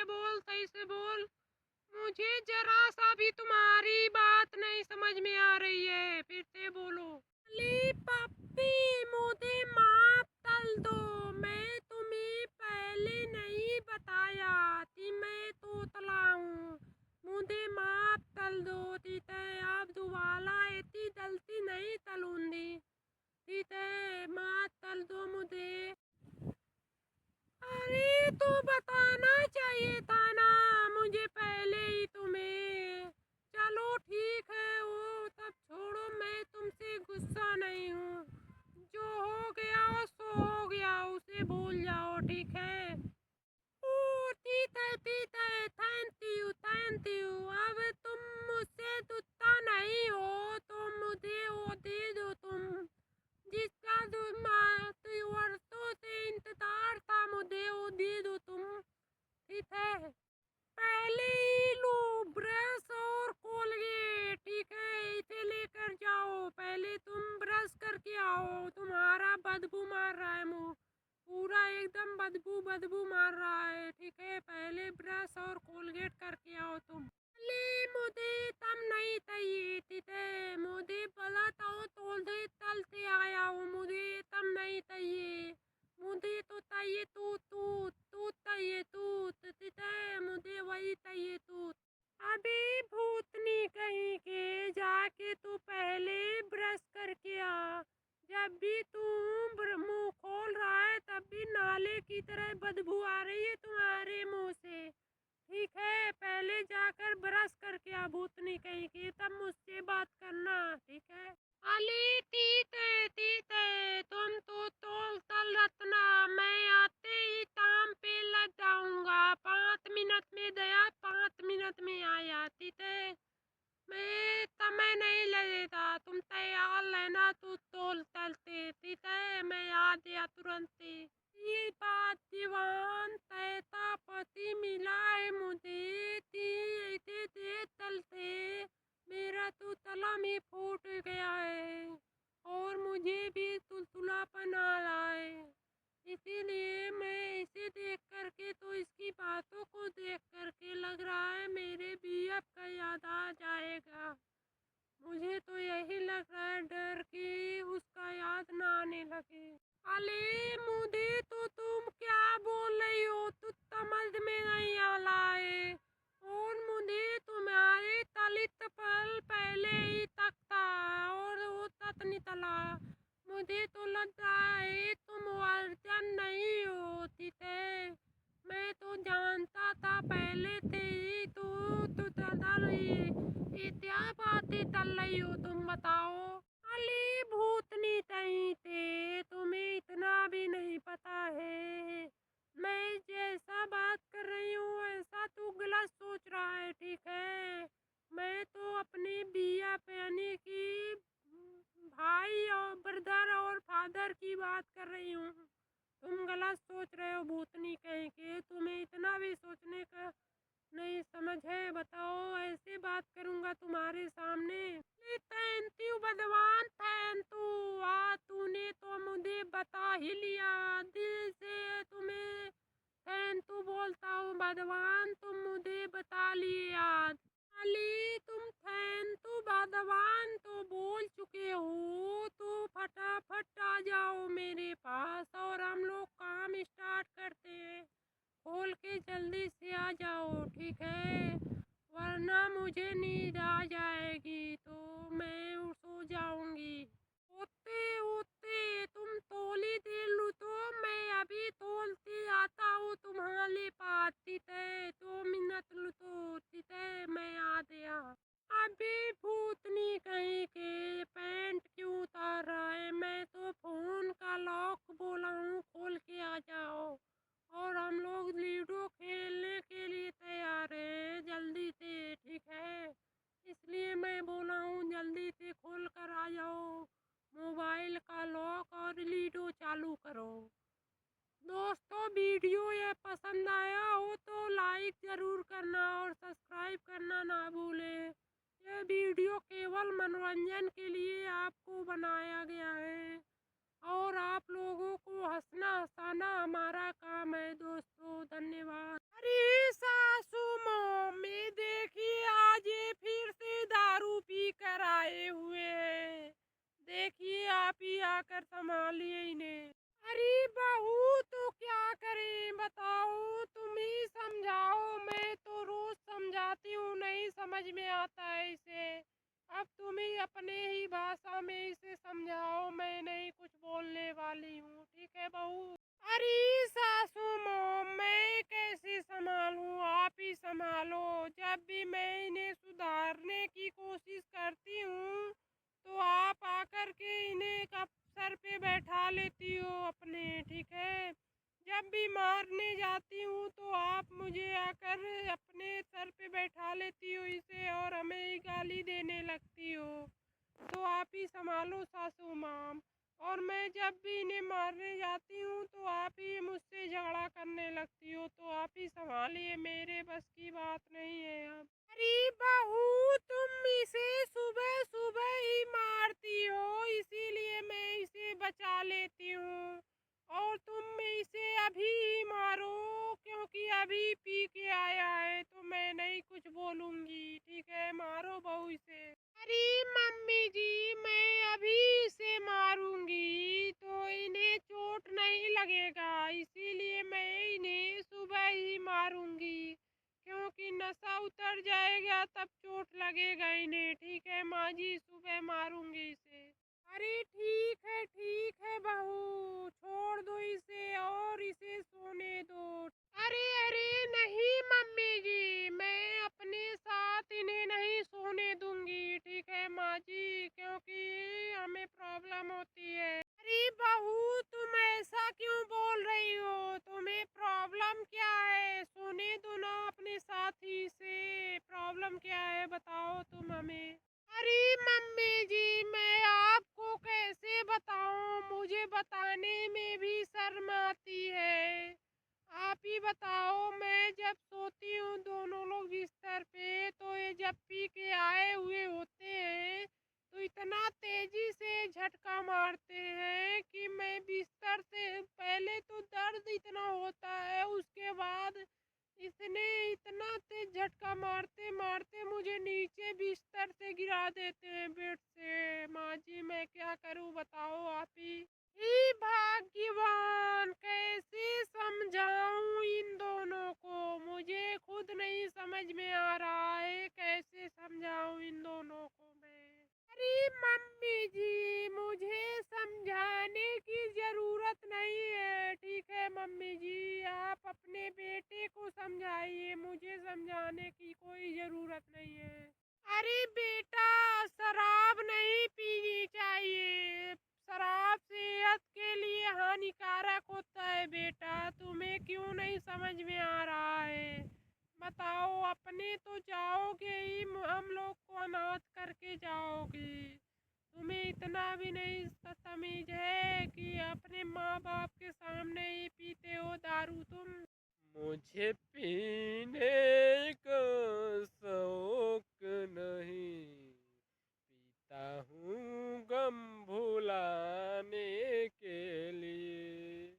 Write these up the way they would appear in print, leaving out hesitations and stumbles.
बोल, सही से बोल। मुझे जरा सा भी तुम्हारी बात नहीं समझ में आ रही है, फिर से बोलो। अली पप्पी, मुझे माफ कर दो। मैं तुम्हें पहले नहीं बताया कि मैं तोतला हूँ। मुझे माफ कर दो, ठीक है। अब दोबारा ऐसी गलती नहीं करूँगी, ठीक है। माफ कर दो मुझे। अरे तो बताना चाहिए था ना मुझे पहले ही तुम्हें। चलो ठीक है, वो सब छोड़ो, मैं तुमसे गुस्सा नहीं हूँ। जो हो गया सो हो गया, उसे भूल जाओ, ठीक है। ओ ठीक है, ठीक है। Thank you, thank you. अब तुम मुझसे गुस्सा नहीं हो तो मुझे वो दे दो तुम, जिसका वर्षों से इंतजार था। मुझे वो दे दो तुम, ठीक है। पहले ही लो ब्रश और कोलगेट, ठीक है। इसे लेकर जाओ, पहले तुम ब्रश करके आओ। तुम्हारा बदबू मार रहा है मुंह, पूरा एकदम बदबू बदबू मार रहा है, ठीक है। पहले ब्रश और कोलगेट करके आओ तुम। अरे मुझे तब नहीं चाहिए, ठीक है। मुझे बोला था तोड़े तल से आया हूँ, मुझे तब नहीं चाहिए। मुझे तो चाहिए तूत, तूत तूत चाहिए, तूत, ठीक है। मुझे वही चाहिए, तूत। अभी भूतनी कहीं के, जाके तू पहले ब्रश करके आ। जब भी तू मुंह खोल रहा है तब भी नाले की तरह बदबू आ रही है तुम्हारे मुंह से, ठीक है। पहले जाकर ब्रश करके आ भूतनी कहीं की, तब मुझसे बात करना, ठीक है। अली ठीक है, ठीक है। तुम तो तोल तल रत्ना, मैं आते ही काम पे लग जाऊंगा। 5 मिनट में गया, 5 मिनट में आया, ठीक है। मैं समय नहीं लगेगा, तुम तैयार रहना। तू तोल तलते, ठीक है। मैं आ गया तुरंत ही। ये बात दीवान तैता पति मिला है मुझे, ऐसे दे तलते मेरा तो तला में फूट गया है और मुझे भी तुलतुलापन आ रहा है। इसीलिए मैं इसे देख करके, तो इसकी बातों को देख करके लग रहा है मेरे बीएफ का याद आ जाएगा। मुझे तो यही लग रहा है, डर कि उसका याद ना आने लगे। अले मुझे तो तुम क्या बोल रही हो, तू समझ में नहीं आ रहा है। और मुझे तुम्हारे तलित पर पहले ही तक था और वो तक नहीं तला। मुझे तो लग रहा है तुम वर्जन नहीं हो, ठीक है। मैं तो जानता था पहले से ही, तू चल रही ये क्या बातें चल रही हो तुम, बताओ। अली भूतनी नहीं थे, तुम्हें इतना भी नहीं पता है। मैं जैसा बात कर रही हूँ ऐसा तू गलत सोच रहा है, ठीक है। मैं तो अपने बिया यानी कि भाई और ब्रदर और फादर की बात कर रही हूँ। तुम गलत सोच रहे हो भूतनी कहीं के, तुम्हें इतना भी सोचने का नहीं समझ है। बताओ, ऐसे बात करूंगा तुम्हारे सामने। थैंक यू भगवान, थैंक यू। तूने तो मुझे बता ही लिया, दिल से तुम्हें थैंक यू बोलता हूँ भगवान, तुम मुझे बता लिए आज। अली तुम थैंक यू भगवान तो बोल चुके हो, तो फटाफट आ जाओ मेरे पास और हम लोग काम स्टार्ट करते हैं। खोल के जल्दी से आ जाओ, ठीक है। वरना मुझे नींद आ जाएगी तो मैं सो जाऊंगी। ओते ओते तुम तोली दे लू तो मैं अभी तोलती आता हूँ तुम्हारे पास, ठीक है। 2 मिनट लू तो, ठीक है। मैं आ गया। अभी भूतनी कहीं के पैंट क्यों उतार रहा है। मैं तो फोन का लॉक बोला हूँ खोल के आ जाओ और हम लोग लूडो खेलने के लिए तैयार हैं, जल्दी से, ठीक है। इसलिए मैं बोला हूँ जल्दी से खोल कर आ जाओ मोबाइल का लॉक और लूडो चालू करो। दोस्तों, वीडियो ये पसंद आया हो तो लाइक ज़रूर करना और सब्सक्राइब करना ना भूलें। यह वीडियो केवल मनोरंजन के लिए आपको बनाया गया है और आप लोगों को हंसना हंसाना हमारा काम है दोस्तों। धन्यवाद। अरे कर संभालिए इन्हें। अरे बहू तो क्या करें बताओ, तुम ही समझाओ। मैं तो रोज समझाती हूँ, नहीं समझ में आता है इसे। अब तुम ही अपने ही भाषा में इसे समझाओ, मैं नहीं कुछ बोलने वाली हूँ। ठीक है बहू। अरे सासू माँ, मैं कैसे संभालूं, आप ही संभालो। जब भी मैं इन्हें सुधारने की कोशिश करती हूँ तो आप आकर के इन्हें कब सर पे बैठा लेती हो अपने। ठीक है, जब भी मारने जाती हूँ तो आप मुझे आकर अपने सर पे बैठा लेती हो इसे और हमें ही गाली देने लगती हो। तो आप ही संभालो सासू माँ। और मैं जब भी इन्हें मारने जाती हूँ तो आप ही मुझसे झगड़ा करने लगती हो। तो आप ही संभालिए, मेरे बस की बात नहीं है अब। अरे बहू, तुम इसे सुबह सुबह ही मारती हो, इसीलिए मैं इसे बचा लेती हूँ। और तुम इसे अभी ही मारो, क्योंकि अभी पी के आया है। तो मैं नहीं कुछ बोलूँगी। ठीक है, मारो बहू इसे। अरे मम्मी जी, मैं अभी इसे मारूंगी तो इन्हें चोट नहीं लगेगा, इसीलिए मैं इन्हें सुबह ही मारूंगी। क्योंकि नशा उतर जाएगा तब चोट लगेगा इन्हें। ठीक है माँ जी, सुबह मारूंगी इसे। अरे ठीक है बहू, छोड़ दो इसे और इसे सोने दो। अरे अरे नहीं मम्मी जी, मैं अपने साथ इन्हें नहीं सोने दूंगी। ठीक है माँ जी, क्योंकि हमें प्रॉब्लम होती है। अरे बहू, तुम ऐसा क्यों बोल रही हो, तुम्हें प्रॉब्लम क्या है? सोने दो ना अपने साथी से, प्रॉब्लम क्या है बताओ तुम हमें। अरे मम्मी जी, मैं आपको कैसे बताऊं, मुझे बताने में भी शर्म आती है। आप ही बताओ, मैं जब सोती हूँ दोनों लोग बिस्तर पे तो ये जब पी के आए हुए होते हैं तो इतना तेजी से झटका मारते हैं कि मैं बिस्तर से, पहले तो दर्द इतना होता है, उसके बाद इसने इतना तेज झटका मारते मारते मुझे नीचे बिस्तर से गिरा देते हैं, बेड से। माँ जी, मैं क्या करूँ बताओ आप ही। हे भाग्यवान, कैसे समझाऊं इन दोनों को, मुझे खुद नहीं समझ में आ रहा है कैसे समझाऊं इन दोनों को मैं। अरे मम्मी जी, मुझे समझाने की जरूरत नहीं है। ठीक है मम्मी जी, आप अपने बेटे को समझाइए, मुझे समझाने की कोई जरूरत नहीं है। अरे बेटा, शराब नहीं पीनी चाहिए, शराब सेहत के लिए हानिकारक होता है। बेटा, तुम्हें क्यों नहीं समझ में आ रहा है बताओ। अपने तो जाओगे ही, हम लोग को अनाथ करके जाओगे। तुम्हें इतना भी नहीं तमीज है कि अपने माँ बाप के सामने ही पीते हो दारू तुम। मुझे पीने का शौक नहीं, पीता हूँ गम भुलाने के लिए।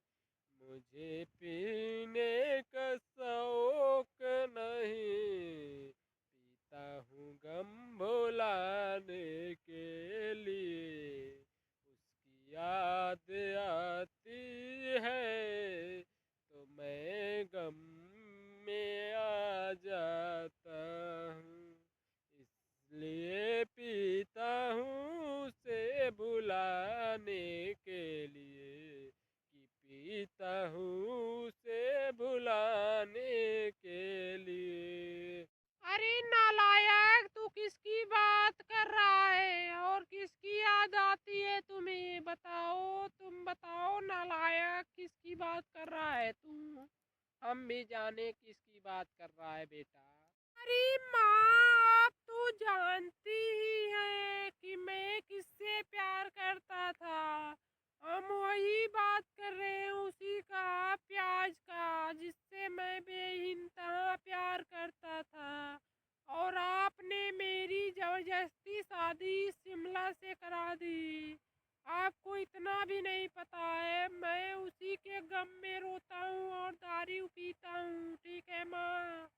मुझे पीने का शौक नहीं, पीता हूँ गम भुलाने के लिए। उसकी याद आती है तो मैं गम में आ जाता हूँ, इसलिए पीता हूँ उसे भुलाने के लिए, कि पीता हूँ उसे भुलाने के लिए। अरे नालायक, तू किसकी बात कर रहा है और किसकी याद आती है तुम्हें बताओ। तुम बताओ नालायक, किसकी बात कर रहा है तू। हम भी जाने किसकी बात कर रहा है बेटा। अरे माँ, आप तो जानती ही है कि मैं किससे प्यार करता था। हम वही बात कर रहे हैं, उसी का, प्याज का, जिससे मैं बेइंतहा प्यार करता था। और आपने मेरी जबरदस्ती शादी शिमला से करा दी। आपको इतना भी नहीं पता है, मैं उसी के गम में रोता हूँ और दारू पीता हूँ। ठीक है माँ।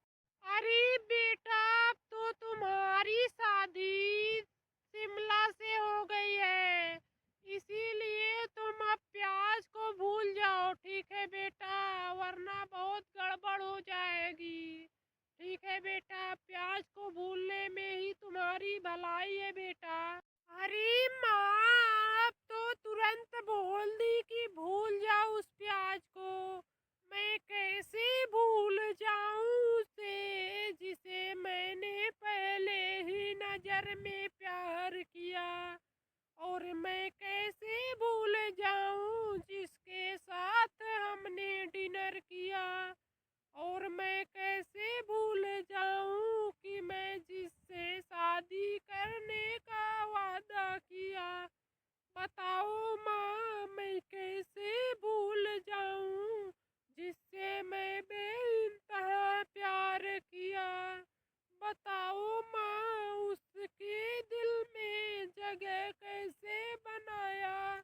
अरे बेटा, अब तो तुम्हारी शादी शिमला से हो गई है, इसीलिए तुम अब प्याज को भूल जाओ, ठीक है बेटा, वरना बहुत गड़बड़ हो जाएगी। ठीक है बेटा, प्याज को भूलने में ही तुम्हारी भलाई है बेटा। अरे माँ, अब तो तुरंत बोल दी कि भूल जाओ उस प्याज को। मैं कैसे भूल जाऊं उसे जिसे मैंने पहले ही नजर में प्यार किया। और मैं कैसे भूल जाऊं जिसके साथ हमने डिनर किया। और मैं कैसे भूल जाऊं कि मैं जिससे शादी करने का वादा किया। बताओ माँ, मैं कैसे भूल जाऊं जिससे मैं बेइंतहा प्यार किया। बताओ माँ, उसके दिल में जगह कैसे बनाया।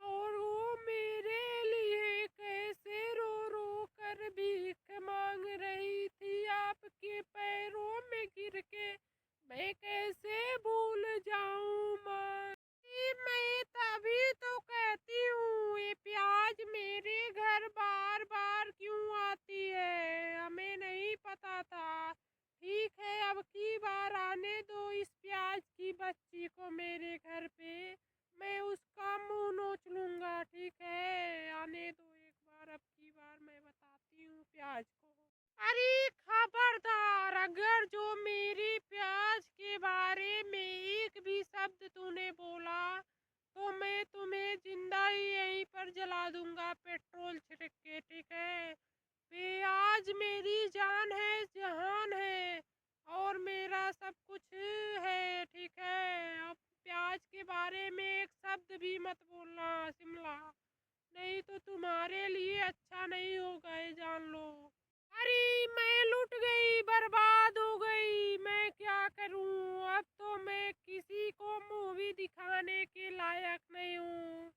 और वो मेरे लिए कैसे रो रो कर भीख मांग रही थी आपके पैरों में गिर के। मैं कैसे भूल जाऊं माँ। मैं तभी तो कहती हूँ, ये प्याज मेरे घर बार बार क्यों आती है, हमें नहीं पता था। ठीक है, अब की बार आने दो इस प्याज की बच्ची को मेरे घर पे। मैं उसका मुंह नोच लूंगा, ठीक है, आने दो एक बार, अब की बार मैं बताती हूँ प्याज को। अरे खबरदार, अगर जो मेरी प्याज के बारे में एक भी शब्द तूने बोला तो मैं तुम्हें जिंदा ही यहीं पर जला दूंगा पेट्रोल छिड़क के, ठीक है। प्याज मेरी जान है, जहान है, और मेरा सब कुछ है, ठीक है। अब प्याज के बारे में एक शब्द भी मत बोलना शिमला, नहीं तो तुम्हारे लिए अच्छा नहीं होगा, ये जान लो। अरे मैं लुट गई, बर्बाद हो गई, मैं क्या करूं। अब तो मैं किसी को मुंह भी दिखाने के लायक नहीं हूँ,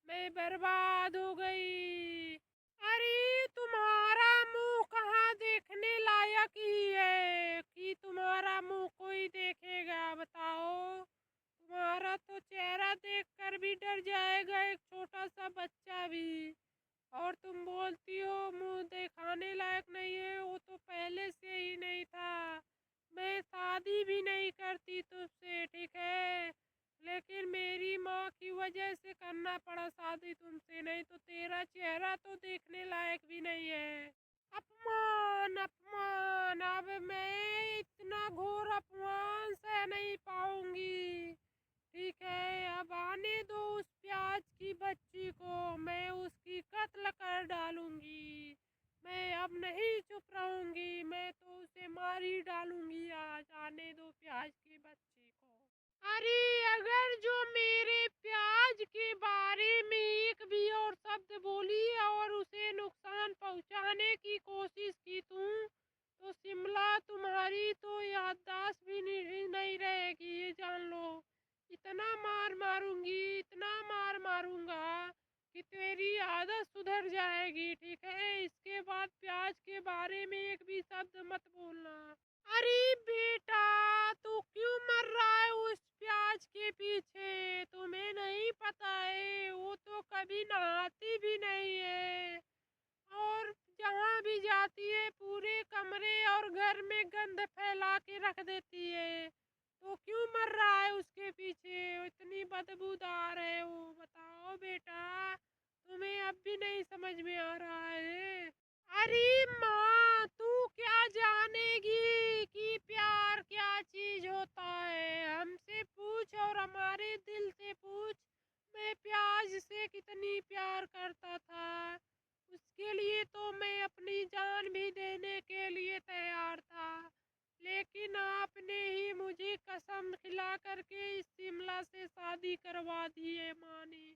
मैं बर्बाद हो गई। अरे तुम्हारा मुंह कहाँ देखने लायक ही है कि तुम्हारा मुंह कोई देखेगा, बताओ। तुम्हारा तो चेहरा देखकर भी डर जाएगा एक छोटा सा बच्चा भी। और तुम बोलती हो मुंह दिखाने लायक नहीं है, वो तो पहले से ही नहीं था। मैं शादी भी नहीं करती तुझसे, ठीक है, लेकिन मेरी माँ की वजह से करना पड़ा शादी तुमसे, नहीं तो तेरा चेहरा तो देखने लायक भी नहीं है। अपमान अपमान, अब मैं इतना घोर अपमान सह नहीं पाऊंगी। ठीक है, अब आने दो उस प्याज की बच्ची को, मैं उसकी कत्ल कर डालूंगी। मैं अब नहीं चुप रहूंगी, मैं तो उसे मार ही डालूंगी आज। आने दो प्याज की बच्ची को। अरे अगर जो मेरे प्याज के बारे में एक भी और शब्द बोली और उसे नुकसान पहुंचाने की कोशिश की तुम, तो शिमला तुम्हारी तो याददाश्त भी नहीं रहेगी, ये जान लो। इतना मार मारूंगी, इतना मार मारूंगा कि तेरी आदत सुधर जाएगी, ठीक है। इसके बाद प्याज के बारे में एक भी शब्द मत बोलना। अरे बेटा, तू क्यों मर रहा है उस प्याज के पीछे, तुम्हें नहीं पता है वो तो कभी नहाती भी नहीं है, और जहाँ भी जाती है पूरे कमरे और घर में गंद फैला के रख देती है। तो क्यों मर रहा है उसके पीछे, इतनी बदबूदार है वो, बताओ बेटा, तुम्हें अब भी नहीं समझ में आ रहा है। अरे माँ, तू क्या जानेगी कि प्यार क्या चीज होता है, हमसे पूछ और हमारे दिल से पूछ। मैं प्याज से कितनी प्यार करता था, उसके लिए तो मैं अपनी जान भी देने के लिए तैयार था, लेकिन आपने ही मुझे कसम खिला करके इस शिमला से शादी करवा दी है माँ ने।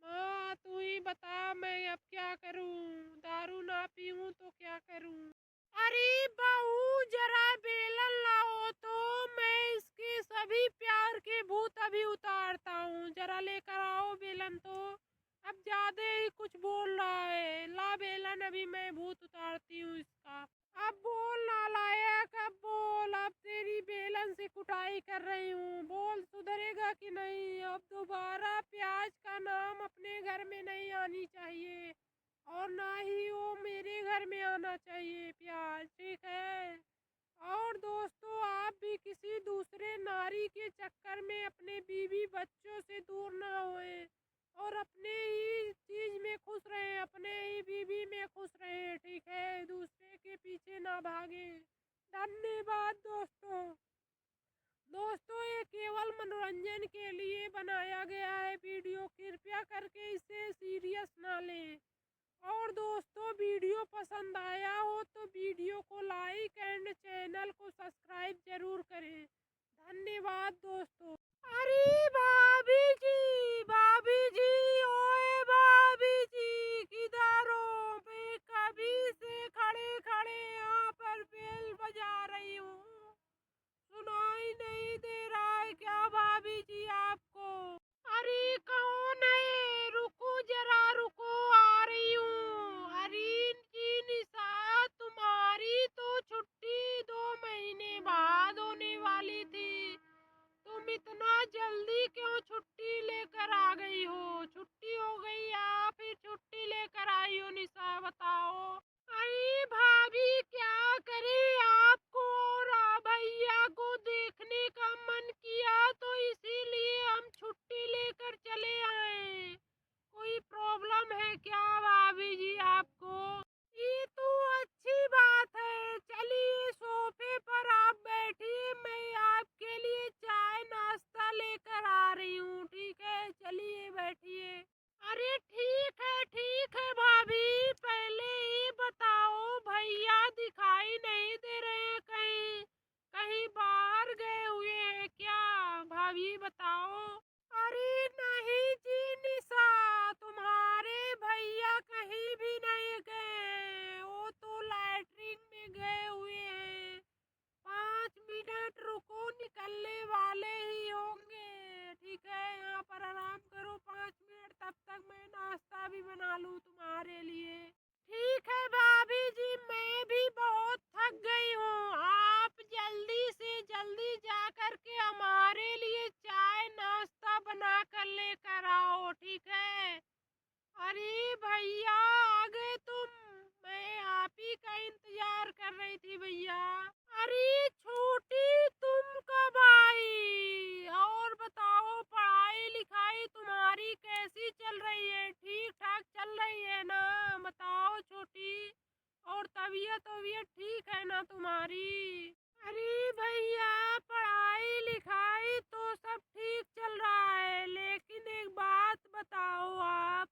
माँ तू ही बता, मैं अब क्या करूं, दारू ना पीऊं तो क्या करूं। अरे बहू, जरा बेलन लाओ तो मैं इसके सभी प्यार के भूत अभी उतारता हूँ, जरा लेकर आओ बेलन तो। अब ज्यादा ही कुछ बोल रहा है, ला बेलन, अभी मैं भूत उतारती हूँ इसका। अब बोल नालायक, अब बोल। अब तेरी बेलन से कुटाई कर रही हूँ, बोल सुधरेगा कि नहीं। अब दोबारा प्याज का नाम अपने घर में नहीं आनी चाहिए और ना ही वो मेरे घर में आना चाहिए प्याज, ठीक है। और दोस्तों, आप भी किसी दूसरे नारी के चक्कर में अपने बीवी बच्चों से दूर ना होए और अपने ही चीज में खुश रहे, अपने ही बीवी में खुश रहे, ठीक है। दूसरे के पीछे ना भागे। धन्यवाद दोस्तों। दोस्तों, ये केवल मनोरंजन के लिए बनाया गया है वीडियो, कृपया करके इसे सीरियस ना लें। और दोस्तों, वीडियो पसंद आया हो तो वीडियो को लाइक एंड चैनल को सब्सक्राइब जरूर करें। धन्यवाद दोस्तों। अरे भाभी जी, ओए भाभी जी, किधर हो? मैं कभी से खड़े खड़े यहाँ पर बेल बजा रही हूँ, सुनाई नहीं दे रहा है क्या भाभी जी आपको? अरे कौन है? रुको जरा रुको, आ रही हूँ। अरे जी निशा, तुम्हारी तो छुट्टी 2 महीने बाद होने वाली थी। तुम इतना जल्दी क्यों छुट्टी लेकर आ गई हो? छुट्टी हो गई या फिर छुट्टी लेकर आई हो निशा, बताओ। अरे भाभी क्या करें, आपको और भैया को देखने का मन किया तो इसीलिए हम छुट्टी लेकर चले आए। कोई प्रॉब्लम है क्या भाभी जी आपको? ये तो अच्छी बात है। चलिए सोफे पर आप बैठिए, मैं आपके लिए चाय नाश्ता लेकर आ रही हूँ, ठीक है। चलिए बैठिए। अरे ठीक है भाभी, पहले ये बताओ भैया दिखाई नहीं दे रहे हैं कहीं, कहीं बाहर गए हुए हैं क्या भाभी, बताओ। अरे नहीं जी निशा, तुम्हारे भैया कहीं भी नहीं गए, वो तो लैट्रिन में गए हुए हैं। 5 मिनट रुको, निकलने वाले ही होंगे, ठीक है। यहाँ पर आराम करो 5 मिनट, तब तक मैं नाश्ता भी बना लूँ तुम्हारे लिए। ठीक है भाभी जी, मैं भी बहुत थक गई हूँ। आप जल्दी से जल्दी जा कर के हमारे लिए चाय नाश्ता बना कर लेकर आओ, ठीक है। अरे भैया आ गए तुम? मैं आप ही का इंतजार कर रही थी भैया। अरे छोटी, तुम कब आई? और बताओ, पढ़ाई लिखाई तुम्हारी कैसी चल रही है? ठीक ठाक चल रही है ना? बताओ छोटी। और तबीयत वबीयत ठीक है ना तुम्हारी? अरे भैया, पढ़ाई लिखाई तो सब ठीक चल रहा है, लेकिन एक बात बताओ, आप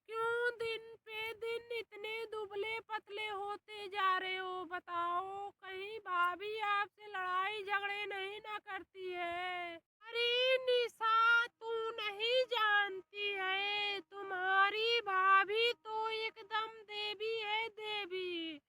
क्यों दिन पे दिन इतने दुबले पतले होते जा रहे हो, बताओ। कहीं भाभी आपसे लड़ाई झगड़े नहीं ना करती है? अरे निशा, तू नहीं जानती है, तुम्हारी भाभी तो एकदम देवी है, देवी।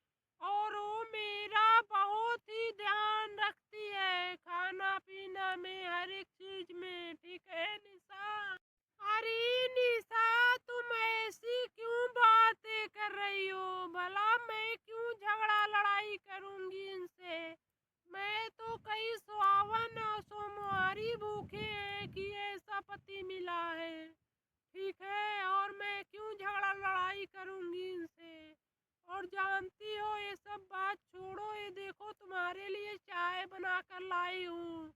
और वो मेरा बहुत ही ध्यान रखती है, खाना पीना में, हर एक चीज में, ठीक है निशा। अरे निशा, तुम ऐसी क्यों बातें कर रही हो? भला मैं क्यों झगड़ा लड़ाई करूंगी इनसे? मैं तो कई सुहावन और सोमवारी भूखे हैं कि ऐसा पति मिला है, ठीक है। और मैं क्यों झगड़ा लड़ाई करूंगी इनसे? और जानती हो, ये सब बात छोड़ो, ये देखो तुम्हारे लिए चाय बना कर लाई हूँ,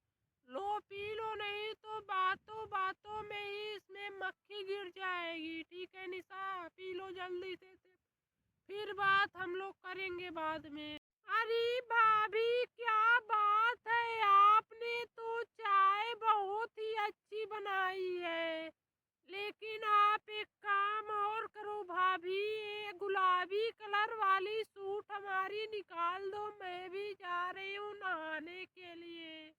लो पी लो, नहीं तो बातों बातों में ही इसमें मक्खी गिर जाएगी, ठीक है निशा। पी लो जल्दी से, फिर बात हम लोग करेंगे बाद में। अरे भाभी, क्या बात है, आपने तो चाय बहुत ही अच्छी बनाई है। लेकिन आप एक काम और करो भाभी, ये गुलाबी कलर वाली सूट हमारी निकाल दो, मैं भी जा रही हूँ नहाने के लिए,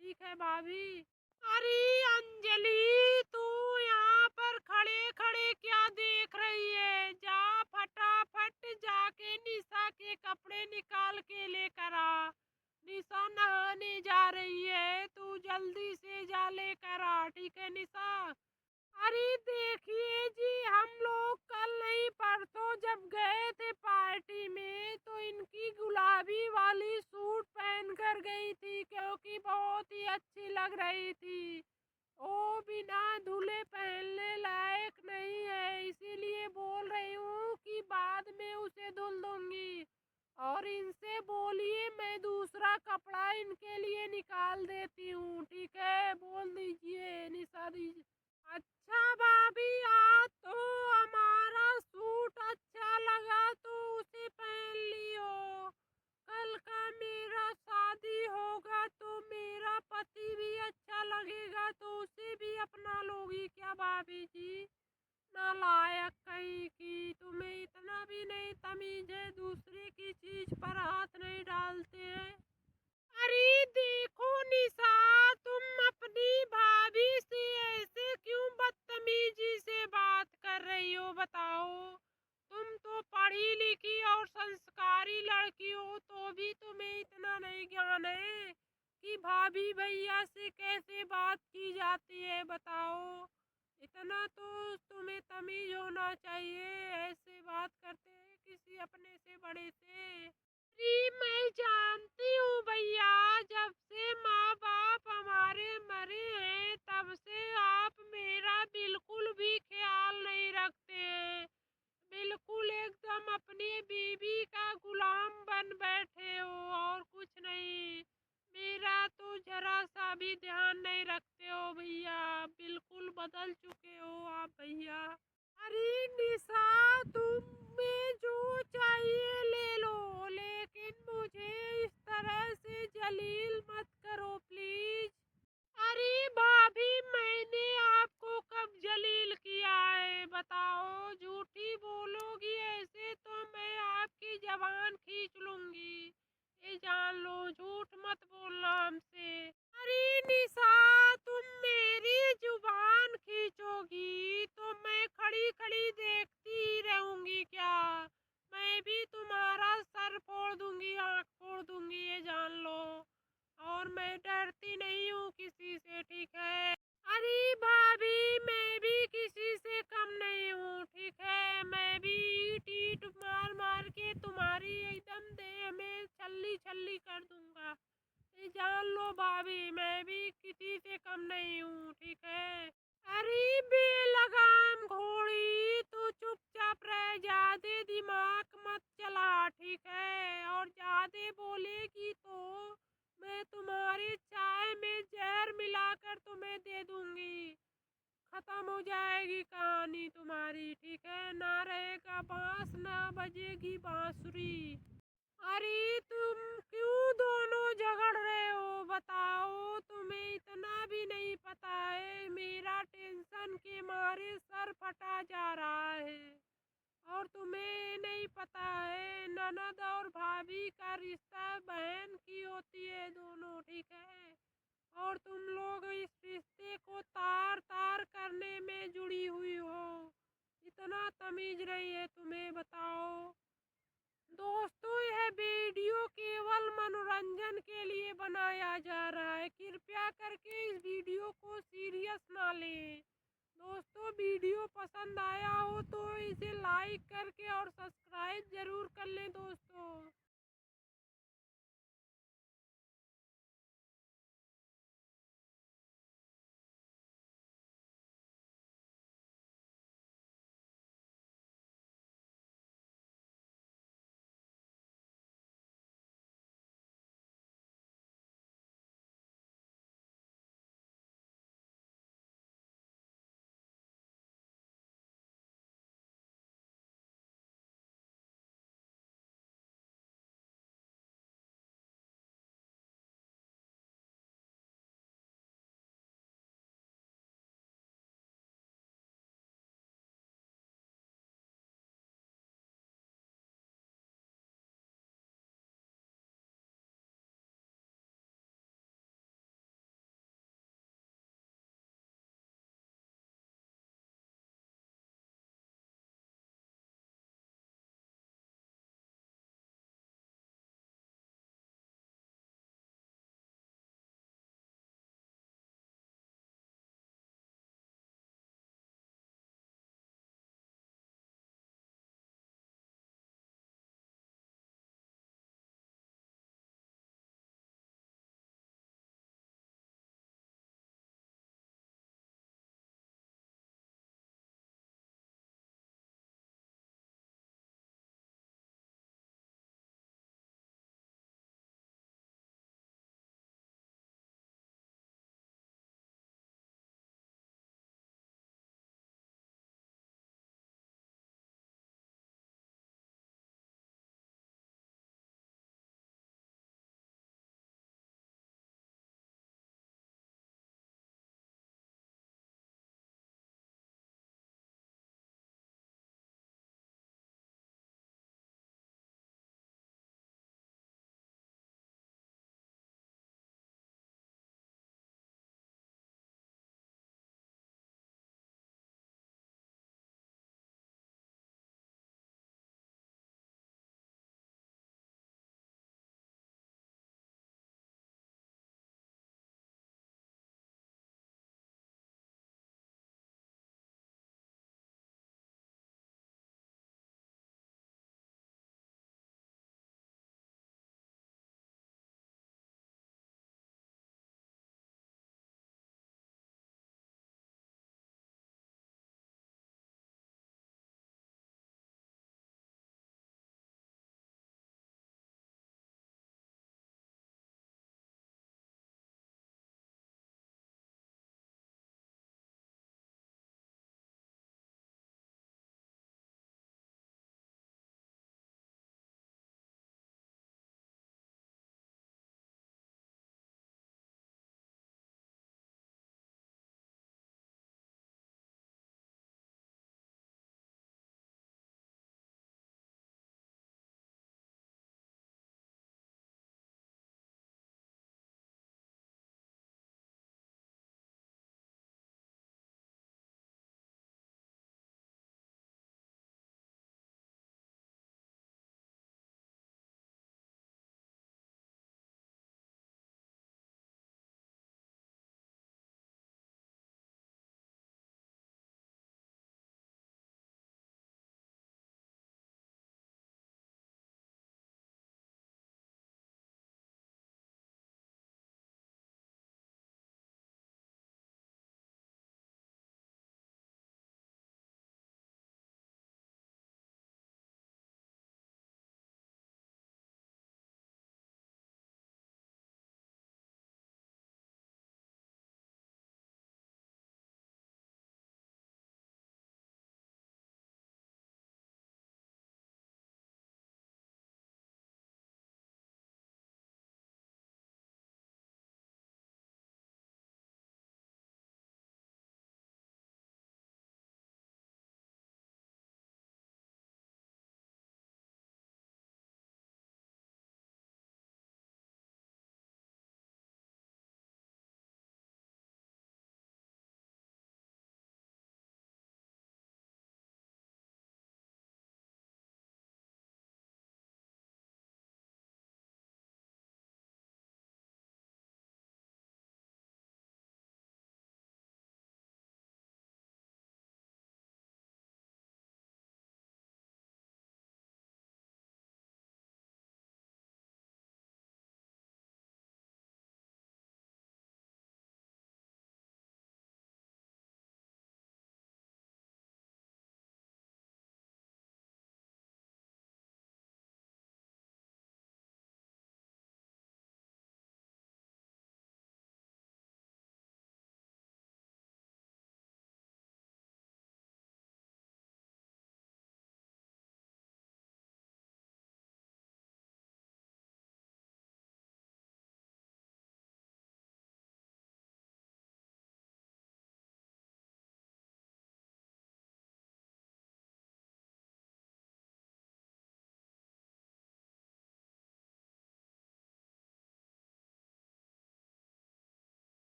ठीक है भाभी। अरे अंजलि, तू यहाँ पर खड़े खड़े क्या देख रही है? जा फटाफट जाके निशा के कपड़े निकाल के लेकर आ। निशा नहाने जा रही है, तू जल्दी से जा लेकर आ, ठीक है निशा। अरे देखिए जी, हम लोग कल नहीं भाभी परसों जब गए थे पार्टी में तो इनकी गुलाबी वाली सूट पहन कर गई थी क्योंकि बहुत ही अच्छी लग रही थी। वो बिना धुले पहनने लायक नहीं है, इसीलिए बोल रही हूँ कि बाद में उसे धुल दूंगी। और इनसे बोलिए मैं दूसरा कपड़ा इनके लिए निकाल देती हूँ, ठीक है? बोल दीजिए निशा दीजिए। अच्छा भाभी, आज तो हमारा सूट अच्छा लगा तो उसे पहन लियो। कल का मेरा शादी होगा तो मेरा पति भी अच्छा लगेगा तो उसे भी अपना लोगी क्या भाभी जी? नालायक कहीं की, तुम्हें इतना भी नहीं तमीज है, दूसरे की चीज पर हाथ नहीं डालते हैं। अरे देखो निशा, तुम अपनी भाभी से ऐसे क्यों बदतमीजी से बात कर रही हो बताओ? तुम तो पढ़ी लिखी और संस्कारी लड़की हो तो भी तुम्हें इतना नहीं ज्ञान है कि भाभी भैया से कैसे बात की जाती है बताओ? इतना तो तुम्हें तमीज होना चाहिए, ऐसे बात करते हैं किसी अपने से बड़े से। जी मैं जानती हूँ भैया, जब से माँ बाप हमारे मरे हैं तब से आप मेरा बिल्कुल भी ख्याल नहीं रखते हैं। बिल्कुल एकदम अपनी बीवी का गुलाम बन बैठे हो और कुछ नहीं। मेरा तो जरा सा भी ध्यान नहीं रखते हो भैया, बिल्कुल बदल चुके हो आप भैया। अरे निशा, तुम्हें जो चाहिए ले लो, लेकिन मुझे इस तरह से जलील मत करो प्लीज। अरे भाभी, मैंने आपको कब जलील किया है बताओ? झूठी बोलोगी ऐसे तो मैं आपकी जबान खींच लूंगी, ये जान लो, झूठ मत बोलना हमसे। अरे निशा, तुम मेरी जुबान खींचोगी तो मैं खड़ी खड़ी देखती ही रहूंगी क्या? मैं भी तुम्हारा सर फोड़ दूंगी, आंख फोड़ दूंगी, ये जान लो। और मैं डरती नहीं हूँ किसी से, ठीक है? अरे भाभी, मैं भी किसी से कम नहीं हूँ, ठीक है? मैं भी ईंट ईंट मार मार के तुम्हारी एकदम देह में छल्ली छल्ली कर दूंगा, ये जान लो भाभी, मैं भी किसी से कम नहीं हूँ, ठीक है? अरे बेलगाम घोड़ी, तू चुपचाप रह, ज्यादा दिमाग मत चला, ठीक है? और ज्यादा बोलेगी तो मैं तुम्हारी चाय में जहर मिलाकर तुम्हें दे दूंगी, खत्म हो जाएगी कहानी तुम्हारी, ठीक है? ना रहेगा बांस, ना बजेगी बांसुरी। अरे तुम क्यों दोनों झगड़ रहे हो बताओ? तुम्हें इतना भी नहीं पता है, मेरा टेंशन के मारे सर फटा जा रहा है। और तुम्हें नहीं पता है, ननद और भाभी का रिश्ता बहन की होती है दोनों, ठीक है? और तुम लोग इस रिश्ते को तार तार करने में जुड़ी हुई हो, इतना तमीज नहीं है तुम्हें बताओ? दोस्तों, यह वीडियो केवल मनोरंजन के लिए बनाया जा रहा है, कृपया करके इस वीडियो को सीरियस ना लें। दोस्तों, वीडियो पसंद आया हो तो इसे लाइक करके और सब्सक्राइब जरूर कर लें दोस्तों।